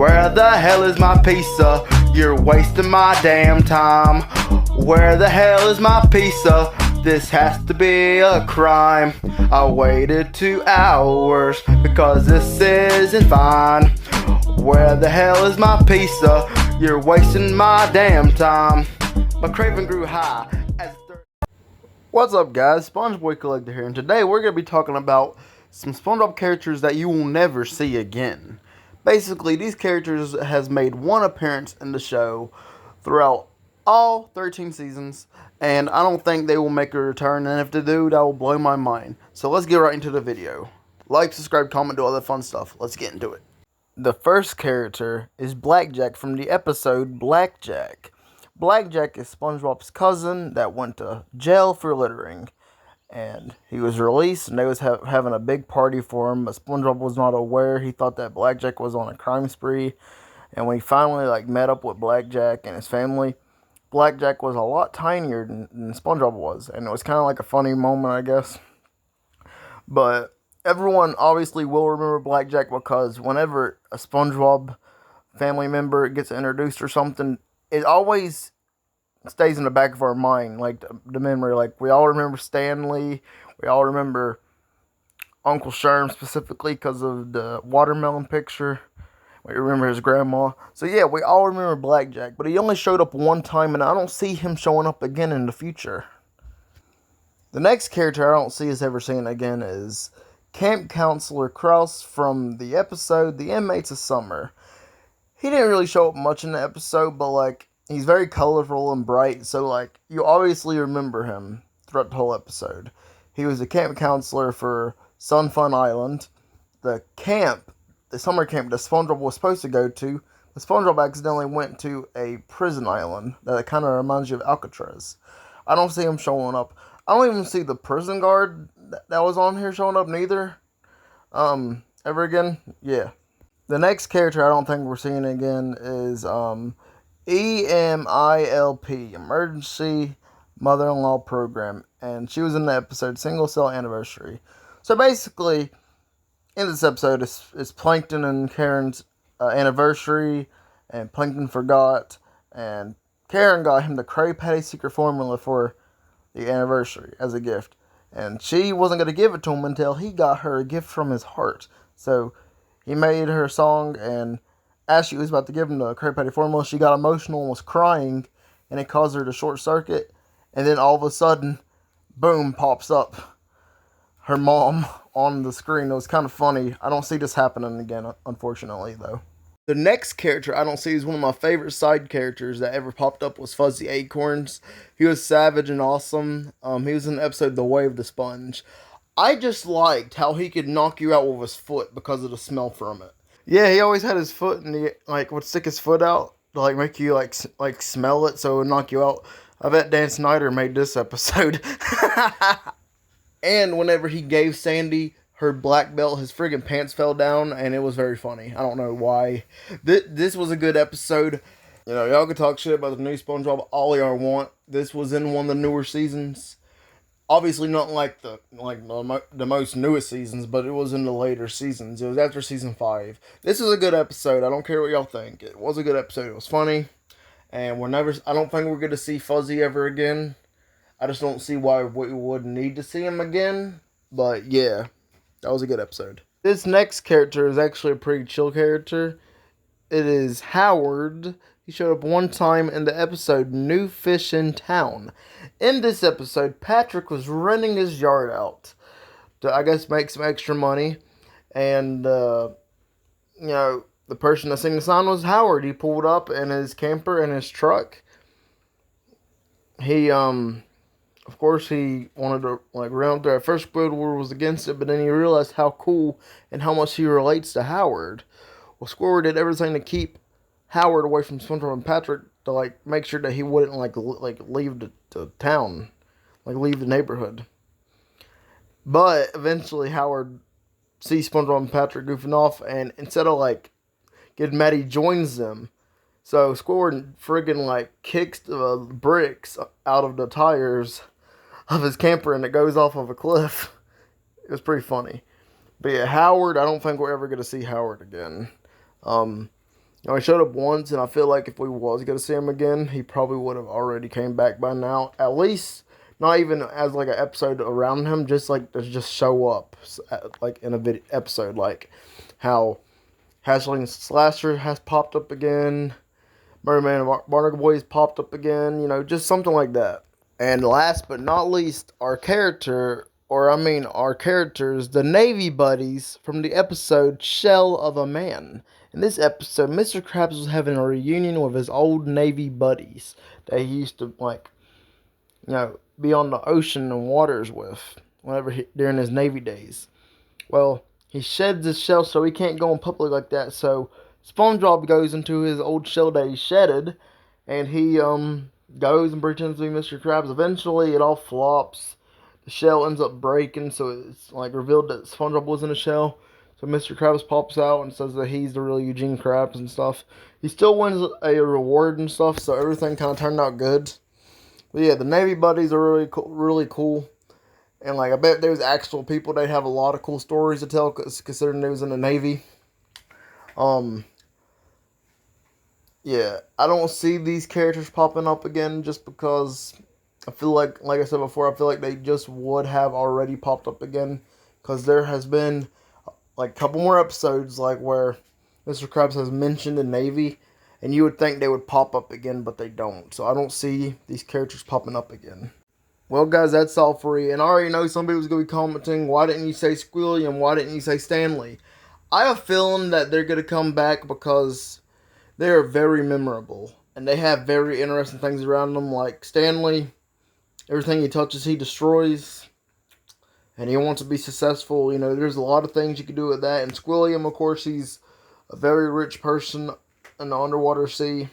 Where the hell is my pizza? You're wasting my damn time. Where the hell is my pizza? This has to be a crime. I waited 2 hours because this isn't fine. Where the hell is my pizza? You're wasting my damn time. My craving grew high as What's up, guys? Spongebob Collector here, and today we're going to be talking about some SpongeBob characters that you will never see again. Basically, these characters has made one appearance in the show throughout all 13 seasons, and I don't think they will make a return, and if they do, that will blow my mind. So let's get right into the video. Like, subscribe, comment, do all that fun stuff. Let's get into it. The first character is Blackjack from the episode Blackjack. Blackjack is SpongeBob's cousin that went to jail for littering, and he was released, and they was having a big party for him, but SpongeBob was not aware. He thought that Blackjack was on a crime spree, and when he finally met up with Blackjack and his family, Blackjack was a lot tinier than SpongeBob was, and it was kind of like a funny moment, I guess. But everyone obviously will remember Blackjack because whenever a SpongeBob family member gets introduced or something, it always stays in the back of our mind, like the memory. Like, we all remember Stanley, we all remember Uncle Sherm specifically because of the watermelon picture. We remember his grandma. So yeah, we all remember Blackjack, but he only showed up one time, and I don't see him showing up again in the future. The next character I don't see us ever seeing again is Camp Counselor Krause from the episode The Inmates of Summer. He didn't really show up much in the episode, but he's very colorful and bright, so you obviously remember him throughout the whole episode. He was the camp counselor for Sun Fun Island, the summer camp that SpongeBob was supposed to go to, but SpongeBob accidentally went to a prison island that kind of reminds you of Alcatraz. I don't see him showing up. I don't even see the prison guard that was on here showing up neither. Ever again? Yeah. The next character I don't think we're seeing again is EMILP, Emergency Mother-in-Law Program, and she was in the episode Single Cell Anniversary. So basically, in this episode, it's Plankton and Karen's anniversary, and Plankton forgot, and Karen got him the Krabby Patty secret formula for the anniversary as a gift, and she wasn't going to give it to him until he got her a gift from his heart. So he made her a song, and as she was about to give him the Krabby Patty formula, she got emotional and was crying, and it caused her to short circuit, and then all of a sudden, boom, pops up her mom on the screen. It was kind of funny. I don't see this happening again, unfortunately, though. The next character I don't see is one of my favorite side characters that ever popped up was Fuzzy Acorns. He was savage and awesome. He was in the episode The Way of the Sponge. I just liked how he could knock you out with his foot because of the smell from it. Yeah, he always had his foot, and he would stick his foot out to make you smell it, so it would knock you out. I bet Dan Snyder made this episode. And whenever he gave Sandy her black belt, his friggin' pants fell down, and it was very funny. I don't know why. This was a good episode. You know, y'all can talk shit about the new SpongeBob all y'all want. This was in one of the newer seasons. Obviously not the most newest seasons, but it was in the later seasons. It was after season 5. This is a good episode. I don't care what y'all think. It was a good episode. It was funny. And I don't think we're going to see Fuzzy ever again. I just don't see why we would need to see him again. But yeah, that was a good episode. This next character is actually a pretty chill character. It is Howard. He showed up one time in the episode New Fish in Town. In this episode, Patrick was renting his yard out to, I guess, make some extra money. And, the person that sang the song was Howard. He pulled up in his camper and his truck. He, of course, he wanted to, run up there. At first, Squidward was against it, but then he realized how cool and how much he relates to Howard. Well, Squidward did everything to keep Howard away from SpongeBob and Patrick to, make sure that he wouldn't, leave the town, leave the neighborhood. But eventually, Howard sees SpongeBob and Patrick goofing off, and instead of, getting mad, he joins them. So Squidward friggin' kicks the bricks out of the tires of his camper, and it goes off of a cliff. It was pretty funny. But yeah, Howard, I don't think we're ever going to see Howard again. He showed up once, and I feel like if we was gonna see him again, he probably would have already came back by now. At least, not even as like an episode around him, just like to just show up, like in a video episode, like how Hatchling Slasher has popped up again, Merman and Barnacle Boys popped up again, just something like that. And last but not least, our characters, the Navy buddies from the episode Shell of a Man. In this episode, Mr. Krabs was having a reunion with his old Navy buddies that he used to, be on the ocean and waters with during his Navy days. Well, he sheds his shell so he can't go in public like that, so Spongebob goes into his old shell that he shedded, and he goes and pretends to be Mr. Krabs. Eventually, it all flops. The shell ends up breaking, so it's like revealed that SpongeBob was in a shell. So Mr. Krabs pops out and says that he's the real Eugene Krabs and stuff. He still wins a reward and stuff, so everything kind of turned out good. But yeah, the Navy buddies are really cool. And like I bet there's actual people that have a lot of cool stories to tell, considering they was in the Navy. Yeah, I don't see these characters popping up again just because I feel like I said before, I feel like they just would have already popped up again, because there has been like a couple more episodes like where Mr. Krabs has mentioned the Navy, and you would think they would pop up again, but they don't. So I don't see these characters popping up again. Well, guys, that's all for you. And I already know somebody was going to be commenting, why didn't you say Squilliam? Why didn't you say Stanley? I have a feeling that they're going to come back because they are very memorable. And they have very interesting things around them, like Stanley. Everything he touches, he destroys. And he wants to be successful. There's a lot of things you can do with that. And Squilliam, of course, he's a very rich person in the underwater sea.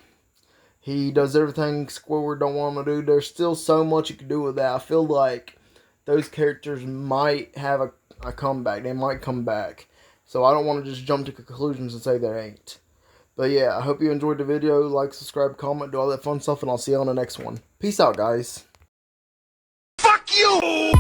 He does everything Squidward don't want him to do. There's still so much you can do with that. I feel like those characters might have a comeback. They might come back. So I don't want to just jump to conclusions and say they ain't. But yeah, I hope you enjoyed the video. Like, subscribe, comment, do all that fun stuff. And I'll see you on the next one. Peace out, guys. Fuck you!